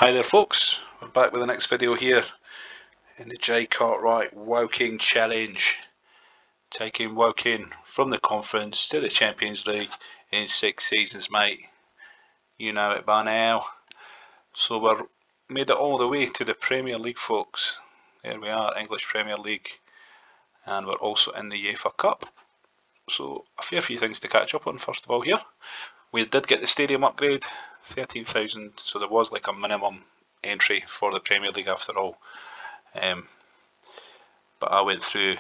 Hi there folks, we're back with the next video here in the Cartwrights Woking Challenge. Taking Woking from the conference to the Champions League in 6 seasons, mate. You know it by now. So we're made it all the way to the Premier League, folks. There we are, English Premier League. And we're also in the UEFA Cup. So a fair few things to catch up on first of all here. We did get the stadium upgrade, 13,000, so there was like a minimum entry for the Premier League after all. But I went through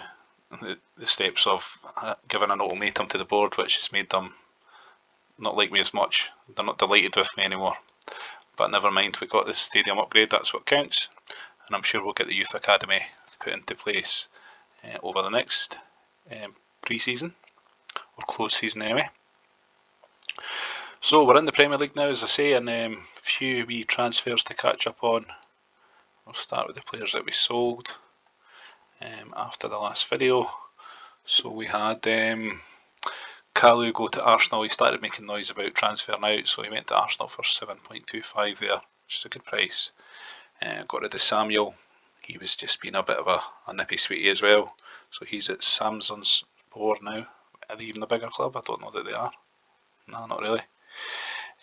the steps of giving an ultimatum to the board, which has made them not like me as much. They're not delighted with me anymore. But never mind, we got the stadium upgrade, that's what counts. And I'm sure we'll get the Youth Academy put into place over the next pre-season, or close season anyway. So we're in the Premier League now, as I say, and a few wee transfers to catch up on. We'll start with the players that we sold after the last video. So we had Kalu go to Arsenal. He started making noise about transferring out, so he went to Arsenal for 7.25 there, which is a good price. Got rid of Samuel. He was just being a bit of a nippy sweetie as well. So he's at Samson's board now. Are they even a bigger club? I don't know that they are. No, not really.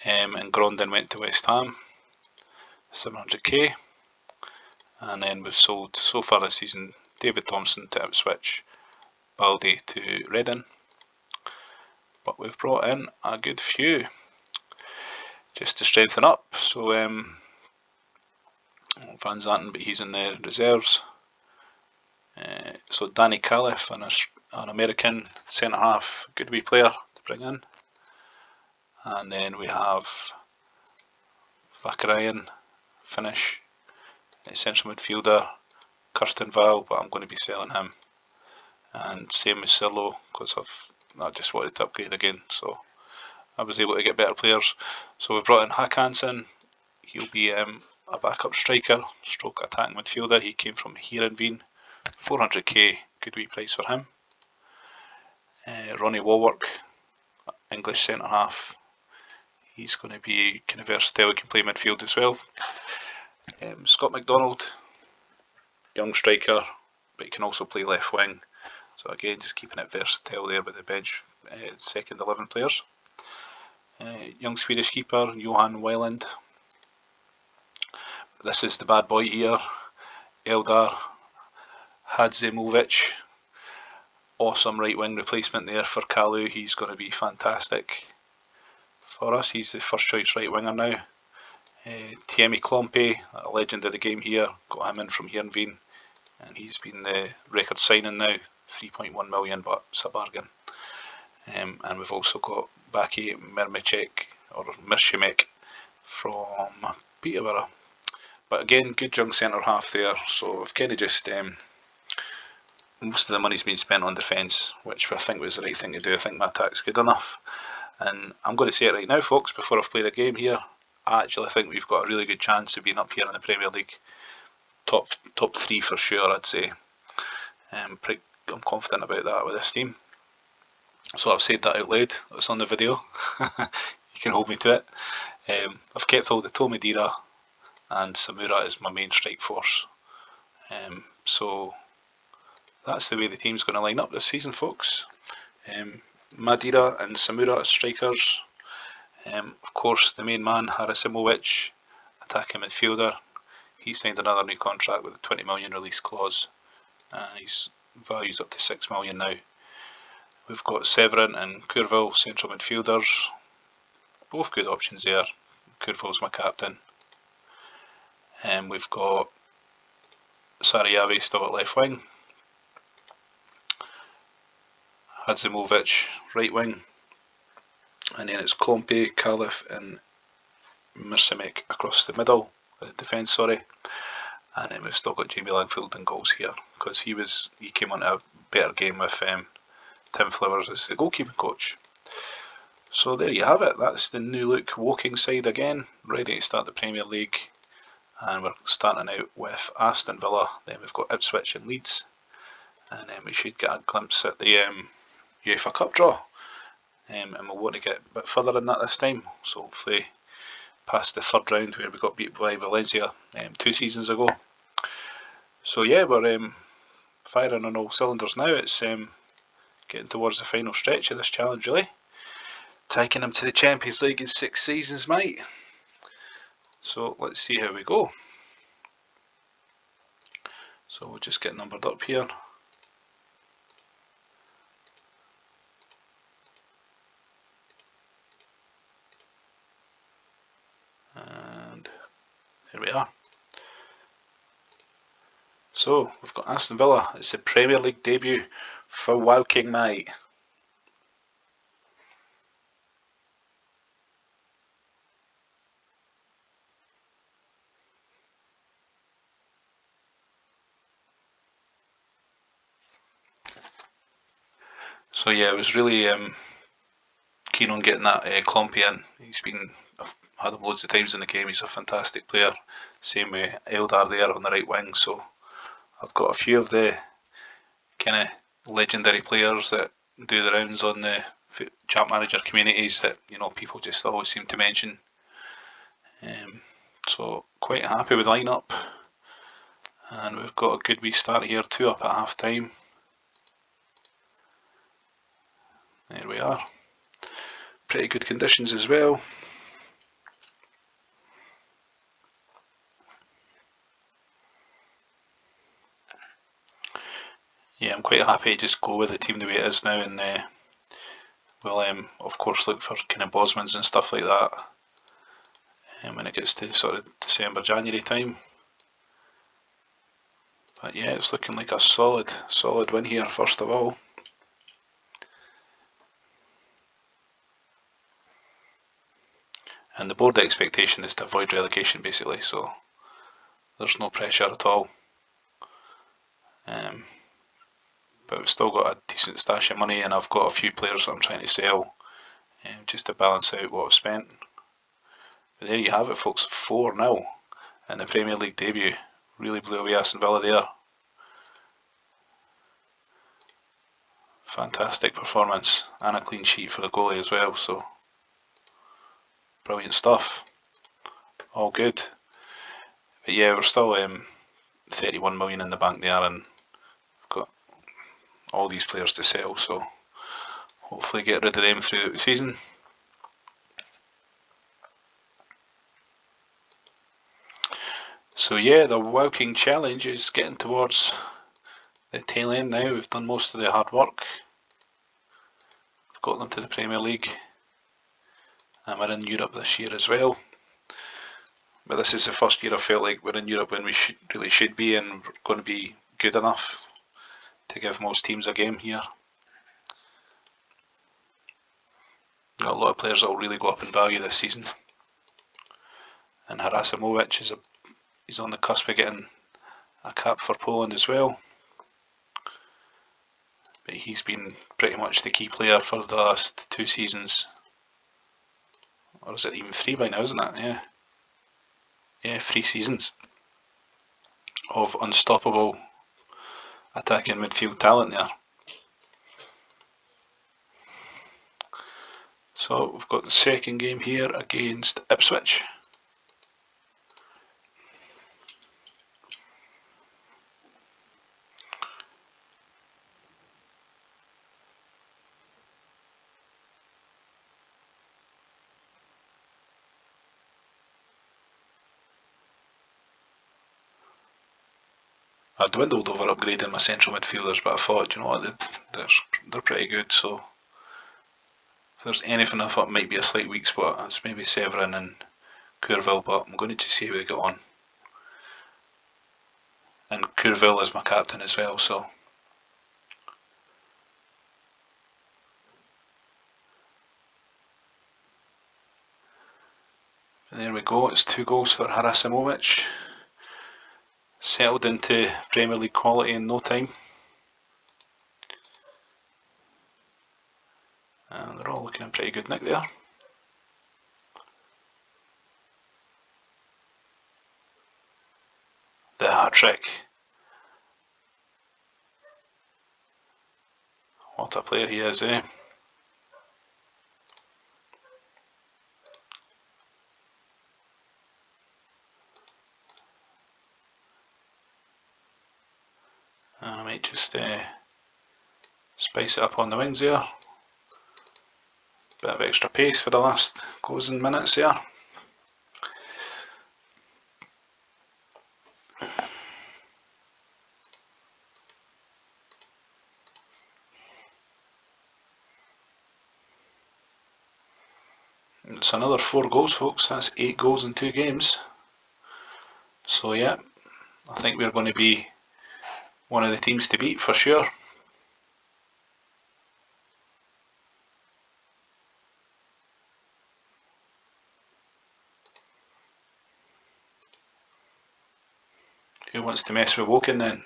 And Grondin went to West Ham, 700k. And then we've sold so far this season David Thompson to Ipswich, Baldy to Reading. But we've brought in a good few just to strengthen up. So Van Zanten, but he's in the reserves. So Danny Califf, an American centre half, good wee player to bring in. And then we have Vakarayan, Finnish, central midfielder, Kirsten Val, but I'm going to be selling him. And same with Sirlo, because I just wanted to upgrade again, so I was able to get better players. So we've brought in Hakanson. He'll be a backup striker, stroke attacking midfielder. He came from Heerenveen, 400k, good wee price for him. Ronnie Walwork, English centre half. He's going to be kind of versatile, he can play midfield as well. Scott McDonald, young striker, but he can also play left wing. So again, just keeping it versatile there with the bench second 11 players. Young Swedish keeper, Johan Weiland. This is the bad boy here, Eldar Hadzimovic. Awesome right wing replacement there for Kalu. He's going to be fantastic for us. He's the first choice right winger now. Tiemi Klompe, a legend of the game here, got him in from Heerenveen, and he's been the record signing now, 3.1 million, but it's a bargain. And we've also got Baki Mirshimek from Peterborough. But again, good young centre half there, so I've kind of just, most of the money's been spent on defence, which I think was the right thing to do. I think my attack's good enough. And I'm going to say it right now, folks, before I've played the game here, I actually think we've got a really good chance of being up here in the Premier League. Top 3 for sure, I'd say. I'm confident about that with this team. So I've said that out loud, it's on the video. You can hold me to it. I've kept all the Tomedira, and Samura is my main strike force. So that's the way the team's going to line up this season, folks. Madira and Samura as strikers. Of course, the main man, Harasimovic, attacking midfielder. He signed another new contract with a 20 million release clause. His value's up to 6 million now. We've got Severin and Curville, central midfielders. Both good options there. Curville's my captain. We've got Sarajevo still at left wing. Hadzimovic, right wing. And then it's Klompe, Califf and Mirsimek across the middle, defence, sorry. And then we've still got Jamie Langfield in goals here, because he came on a better game with Tim Flowers as the goalkeeping coach. So there you have it, that's the new look Woking side again, ready to start the Premier League. And we're starting out with Aston Villa, then we've got Ipswich and Leeds. And then we should get a glimpse at the UEFA Cup draw. And we'll want to get a bit further in that this time, so hopefully past the third round where we got beat by Valencia 2 seasons ago. So yeah, we're firing on all cylinders now. It's getting towards the final stretch of this challenge, really. Taking them to the Champions League in 6 seasons, mate. So let's see how we go. So we'll just get numbered up here. And there we are. So we've got Aston Villa. It's the Premier League debut for Woking, mate. So yeah, I was really keen on getting that Klompy in. I've had him loads of times in the game. He's a fantastic player. Same with Eldar there on the right wing. So I've got a few of the kind of legendary players that do the rounds on the champ manager communities that people just always seem to mention. So quite happy with the lineup, and we've got a good wee start here. 2 up at half time. There we are. Pretty good conditions as well. Yeah, I'm quite happy to just go with the team the way it is now, and we'll of course look for kind of Bosmans and stuff like that when it gets to sort of December, January time. But yeah, it's looking like a solid win here first of all. And the board expectation is to avoid relegation basically, so there's no pressure at all. But we've still got a decent stash of money, and I've got a few players that I'm trying to sell just to balance out what I've spent. But there you have it, folks. 4-0 in the Premier League debut. Really blew away Aston Villa there. Fantastic performance, and a clean sheet for the goalie as well, so brilliant stuff. All good. But yeah, we're still 31 million in the bank there, and we've got all these players to sell, so hopefully get rid of them throughout the season. So yeah, the Woking challenge is getting towards the tail end now. We've done most of the hard work. We've got them to the Premier League, and we're in Europe this year as well. But this is the first year I felt like we're in Europe when we really should be, and we're going to be good enough to give most teams a game here. Got a lot of players that will really go up in value this season. And Harasimovic he's on the cusp of getting a cap for Poland as well. But he's been pretty much the key player for the last 2 seasons. Or is it even 3 by now, isn't it? Yeah. Yeah, 3 seasons of unstoppable attacking midfield talent there. So we've got the second game here against Ipswich. I dwindled over upgrading my central midfielders, but I thought, you know what, they're pretty good, so if there's anything I thought might be a slight weak spot, it's maybe Severin and Courville, but I'm going to just see how they get on. And Courville is my captain as well, so and there we go, it's 2 goals for Harasimovic. Settled into Premier League quality in no time. And they're all looking in pretty good nick there. The hat-trick. What a player he is, eh? Might just spice it up on the wings there. Bit of extra pace for the last closing minutes there. It's another 4 goals, folks. That's 8 goals in 2 games. So yeah, I think we're going to be one of the teams to beat for sure. Who wants to mess with Woking then?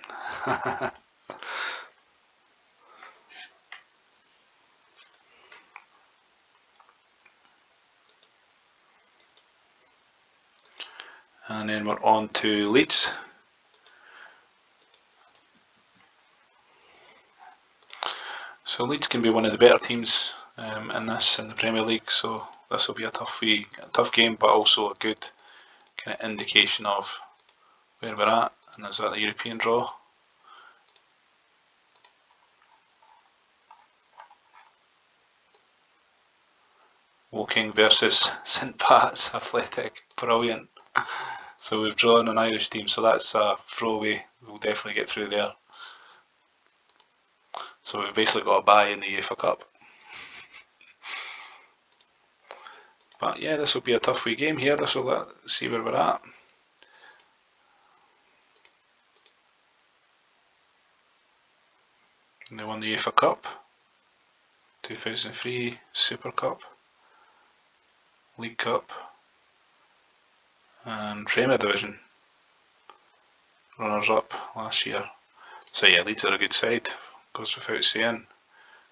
And then we're on to Leeds. So Leeds can be one of the better teams in the Premier League. So this will be a tough game, but also a good kind of indication of where we're at. And is that the European draw? Woking versus St Pat's Athletic. Brilliant. So we've drawn an Irish team, so that's a throwaway. We'll definitely get through there. So we've basically got a bye in the UEFA Cup. But yeah, this will be a tough wee game here. This will see where we're at. And they won the UEFA Cup, 2003 Super Cup, League Cup, and Premier Division runners up last year. So yeah, Leeds are a good side, goes without saying.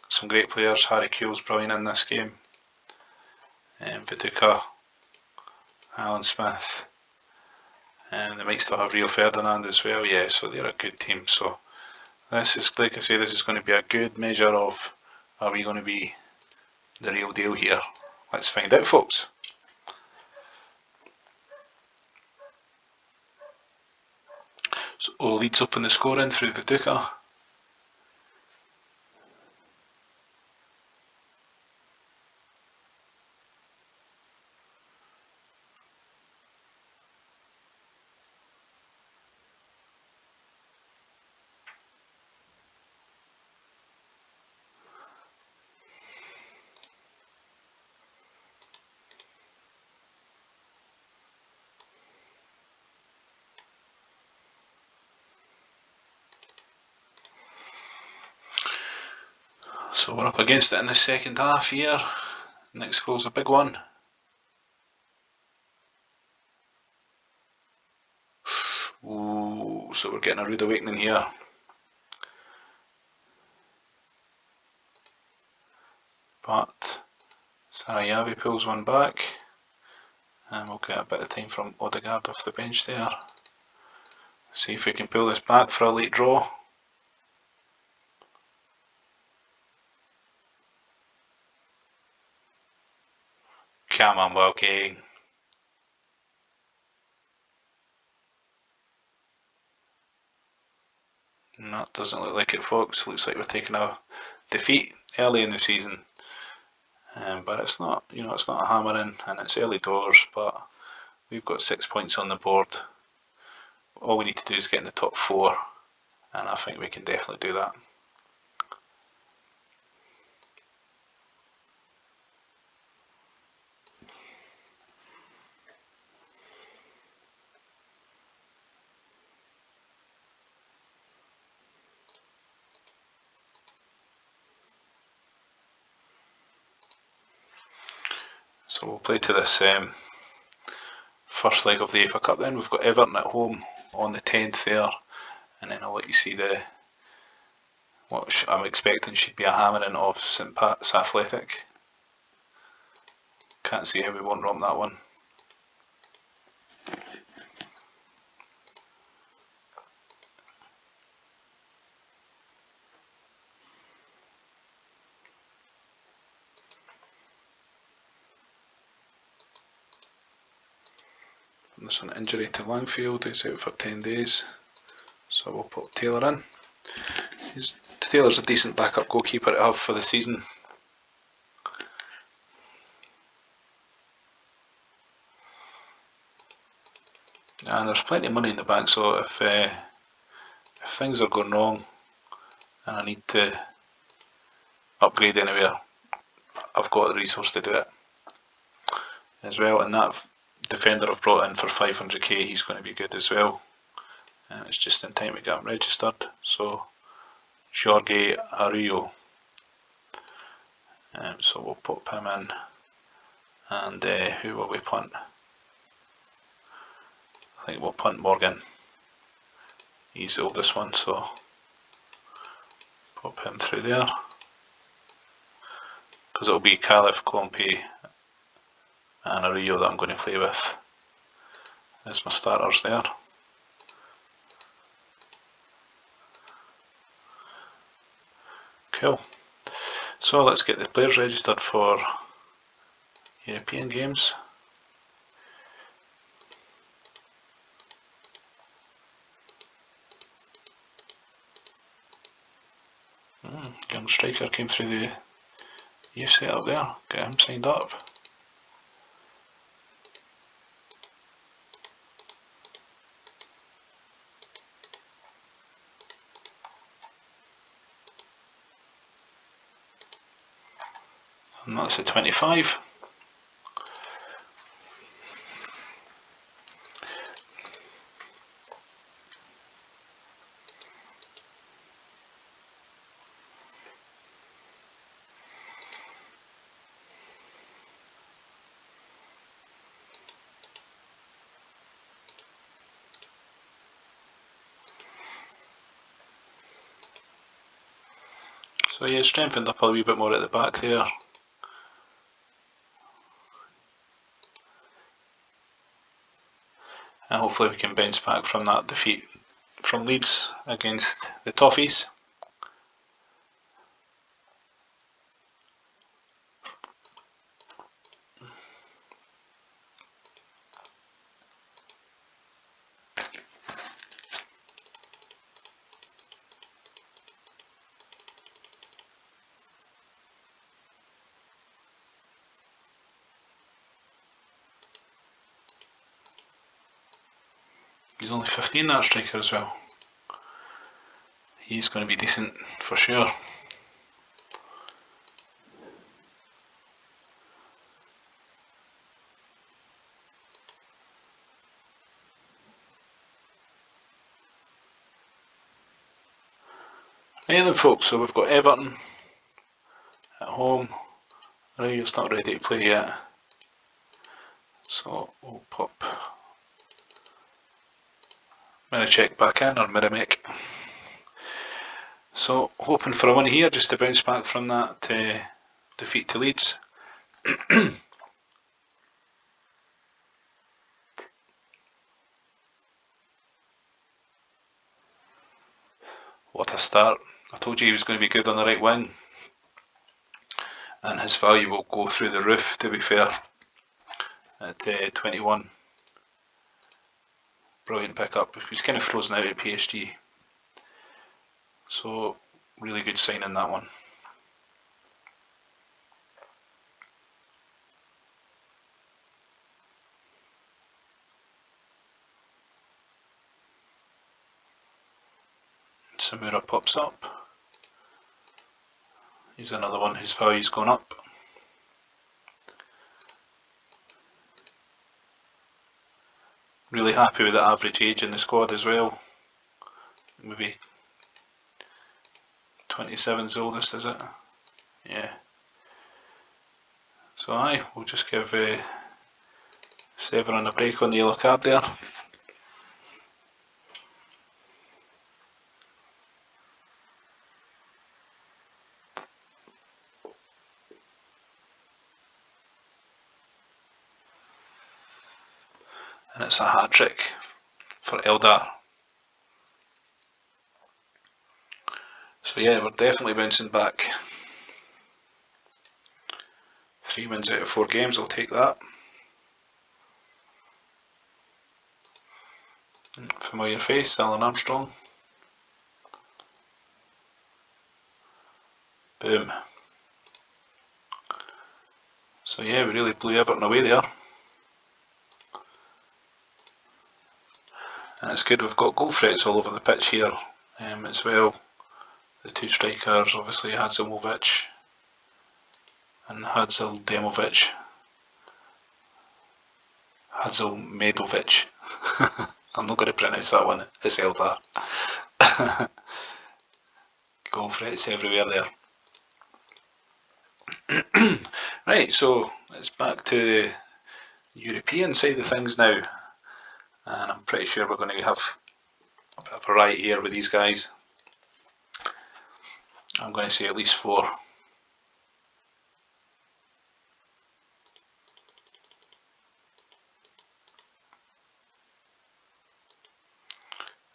Some great players. Harry Kewell's brilliant in this game. Viduka, Alan Smith, and they might still have Rio Ferdinand as well. Yeah, so they're a good team. So this is, like I say, this is going to be a good measure of, are we going to be the real deal here? Let's find out, folks. So Leeds up in the scoring through Viduka. So we're up against it in the second half here. Next goal's a big one. Ooh, so we're getting a rude awakening here. But Sarayavi pulls one back. And we'll get a bit of time from Odegaard off the bench there. See if we can pull this back for a late draw. Come on, Woking. That doesn't look like it, folks. Looks like we're taking a defeat early in the season. But it's not, it's not a hammering, and it's early doors, but we've got 6 points on the board. All we need to do is get in the top 4, and I think we can definitely do that. So we'll play to this first leg of the UEFA Cup then. We've got Everton at home on the 10th there, and then I'll let you see what I'm expecting should be a hammering of St Pat's Athletic. Can't see how we won't romp that one. There's an injury to Langfield, he's out for 10 days, so we'll put Taylor in. Taylor's a decent backup goalkeeper to have for the season. And there's plenty of money in the bank, so if things are going wrong and I need to upgrade anywhere, I've got the resource to do it as well. And that defender I've brought in for 500k, he's going to be good as well. And it's just in time to get him registered. So Jorge Arroyo. So we'll put him in. And who will we punt? I think we'll punt Morgan. He's the oldest one, so pop him through there. Because it'll be Caliph, Clompe and Arroyo that I'm going to play with as my starters there. Cool. So let's get the players registered for European games. Young striker came through the youth setup there, get him signed up. And that's a 25. So yeah, strengthened up a wee bit more at the back there. And hopefully we can bounce back from that defeat from Leeds against the Toffees. He's only 15, that striker as well. He's going to be decent for sure. Right then folks, so we've got Everton at home. Rayo's not ready to play yet. So we'll pop Miracek back in, or Miramek. So hoping for a win here, just to bounce back from that defeat to Leeds. What a start. I told you he was going to be good on the right wing. And his value will go through the roof, to be fair, at 21. Brilliant pickup. He's kind of frozen out at PSG. So really good signing, that one. Samura pops up. He's another one whose value's gone up. Really happy with the average age in the squad as well. Maybe 27's the oldest, is it? Yeah. So aye, we'll just give Severin a break on the yellow card there. And it's a hat-trick for Eldar. So yeah, we're definitely bouncing back. 3 wins out of 4 games, I'll take that. Familiar face, Alan Armstrong. Boom. So yeah, we really blew Everton away there. And it's good we've got goal threats all over the pitch here as well. The two strikers, obviously Hadzelmovic and Hadzeldemovic. Hadzelmedovic. I'm not going to pronounce that one, it's Eldar. Goal threats everywhere there. Right, so it's back to the European side of things now. And I'm pretty sure we're going to have a bit of variety here with these guys. I'm going to say at least 4.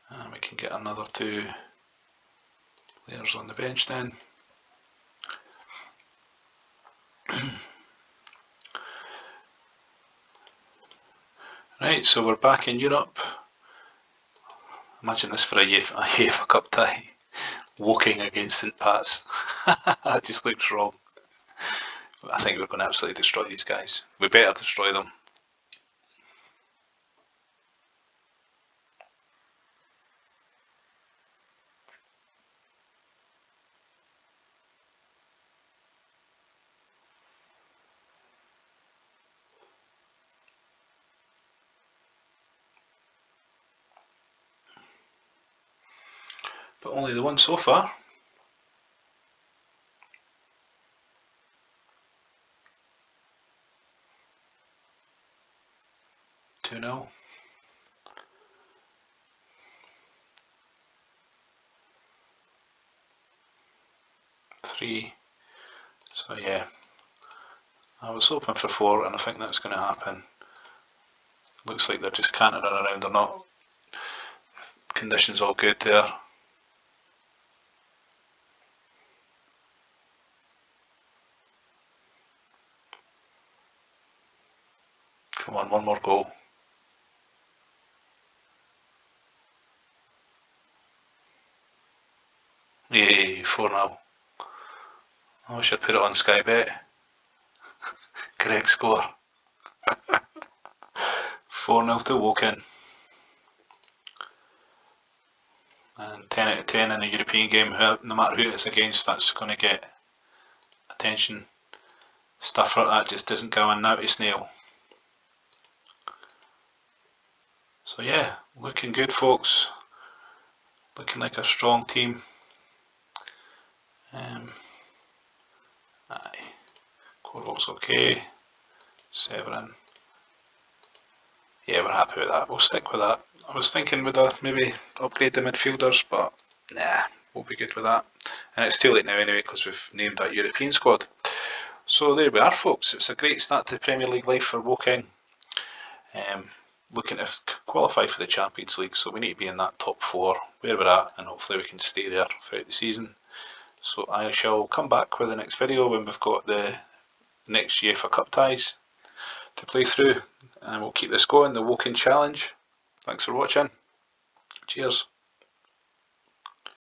And we can get another 2 players on the bench then. Right, so we're back in Europe. Imagine this for a UEFA Cup tie. Woking against St Pat's. That just looks wrong. I think we're going to absolutely destroy these guys. We better destroy them. But only the one so far. Two 0. Three. So yeah, I was hoping for 4, and I think that's going to happen. Looks like they're just cantering around or not. Conditions all good there. Come on, one more goal. Yay, 4-0. I wish I'd put it on Sky Bet. Correct score. 4-0 to Woking. And 10 out of 10 in a European game, no matter who it's against, that's going to get attention. Stuff like that just doesn't go in now to snail. So yeah, looking good folks. Looking like a strong team. Aye. Corval's okay. Severin. Yeah, we're happy with that. We'll stick with that. I was thinking we'd maybe upgrade the midfielders, but nah, we'll be good with that. And it's too late now anyway because we've named that European squad. So there we are folks. It's a great start to Premier League life for Woking. Looking to qualify for the Champions League, so we need to be in that top 4 where we're at, and hopefully we can stay there throughout the season. So I shall come back with the next video when we've got the next UEFA Cup ties to play through, and we'll keep this going, the Woking Challenge. Thanks for watching. Cheers.